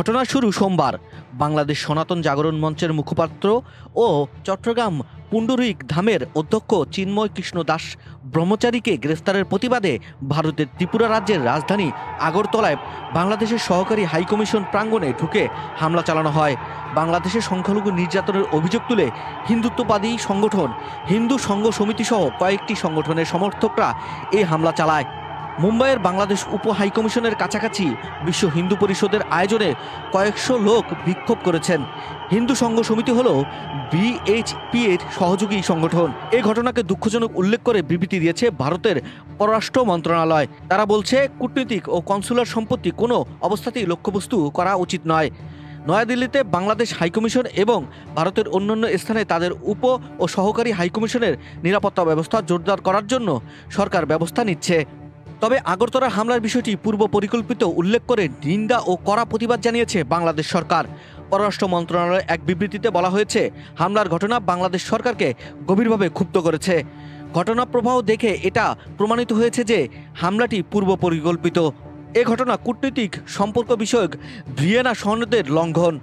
ঘটনা শুরু সোমবার। বাংলাদেশ সনাতন জাগরণ মঞ্চের মুখপাত্র ও চট্টগ্রাম পুণ্ডরিক ধামের অধ্যক্ষ চিন্ময় কৃষ্ণ দাস ব্রহ্মচারীকে গ্রেফতারের প্রতিবাদে ভারতের ত্রিপুরা রাজ্যের রাজধানী আগরতলায় বাংলাদেশের সহকারী হাইকমিশন প্রাঙ্গণে ঢুকে হামলা চালানো হয়। বাংলাদেশের সংখ্যালঘু নির্যাতনের অভিযোগ তুলে হিন্দুত্ববাদী সংগঠন হিন্দু সংঘ সমিতি সহ কয়েকটি সংগঠনের সমর্থকরা এই হামলা চালায়। মুম্বাইয়ের বাংলাদেশ উপ হাইকমিশনের কাছাকাছি বিশ্ব হিন্দু পরিষদের আয়োজনে কয়েকশো লোক বিক্ষোভ করেছেন। হিন্দু সংঘ সমিতি হল বিএইচপি এর সহযোগী সংগঠন। এই ঘটনাকে দুঃখজনক উল্লেখ করে বিবৃতি দিয়েছে ভারতের পররাষ্ট্র মন্ত্রণালয়। তারা বলছে, কূটনৈতিক ও কনসুলার সম্পত্তি কোনো অবস্থাতেই লক্ষ্যবস্তু করা উচিত নয়। নয়াদিল্লিতে বাংলাদেশ হাইকমিশন এবং ভারতের অন্যান্য স্থানে তাদের উপ ও সহকারী হাইকমিশনের নিরাপত্তা ব্যবস্থা জোরদার করার জন্য সরকার ব্যবস্থা নিচ্ছে। তবে আগরতলা হামলার বিষয়টি পূর্ব পরিকল্পিত উল্লেখ করে নিন্দা ও কড়া প্রতিবাদ জানিয়েছে বাংলাদেশ সরকার। পররাষ্ট্র মন্ত্রণালয়ের এক বিবৃতিতে বলা হয়েছে, হামলার ঘটনা বাংলাদেশ সরকারকে গভীরভাবে ক্ষুব্ধ করেছে। ঘটনা প্রবাহ দেখে এটা প্রমাণিত হয়েছে যে হামলাটি পূর্ব পরিকল্পিত। এ ঘটনা কূটনৈতিক সম্পর্ক বিষয়ক ভিয়েনা সনদের লঙ্ঘন।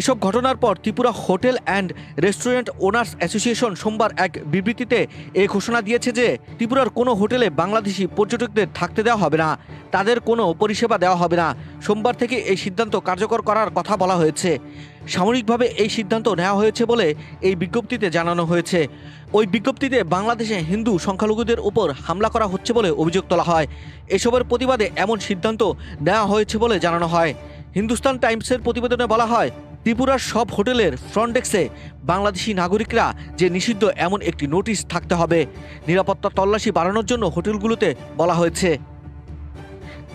এসব ঘটনার পর Tripura hotel and restaurant owners association সোমবার এক বিবৃতিতে এই ঘোষণা দিয়েছে যে ত্রিপুরার কোনো হোটেলে বাংলাদেশি পর্যটকদের থাকতে দেওয়া হবে না, তাদের কোনো পরিষেবা দেওয়া হবে না। সোমবার থেকে এই সিদ্ধান্ত কার্যকর করার কথা বলা হয়েছে। সাময়িকভাবে এই সিদ্ধান্ত নেওয়া হয়েছে বলে এই বিজ্ঞপ্তিতে জানানো হয়েছে। ওই বিজ্ঞপ্তিতে বাংলাদেশে হিন্দু সংখ্যালঘুদের উপর হামলা করা হচ্ছে বলে অভিযোগ তোলা হয়। এসবের প্রতিবাদে এমন সিদ্ধান্ত নেওয়া হয়েছে বলে জানানো হয়। হিন্দুস্তান টাইমসের প্রতিবেদনে বলা হয়, ত্রিপুরার সব হোটেলের ফ্রন্ট ডেস্কে বাংলাদেশি নাগরিকরা যে নিষিদ্ধ এমন একটি নোটিশ থাকতে হবে। নিরাপত্তা তল্লাশি বাড়ানোর জন্য হোটেলগুলোতে বলা হয়েছে।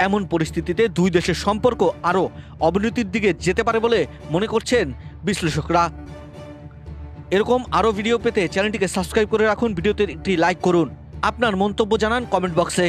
এমন পরিস্থিতিতে দুই দেশের সম্পর্ক আরও অবনতির দিকে যেতে পারে বলে মনে করছেন বিশ্লেষকরা। এরকম আরও ভিডিও পেতে চ্যানেলটিকে সাবস্ক্রাইব করে রাখুন, ভিডিওতে একটি লাইক করুন, আপনার মন্তব্য জানান কমেন্ট বক্সে।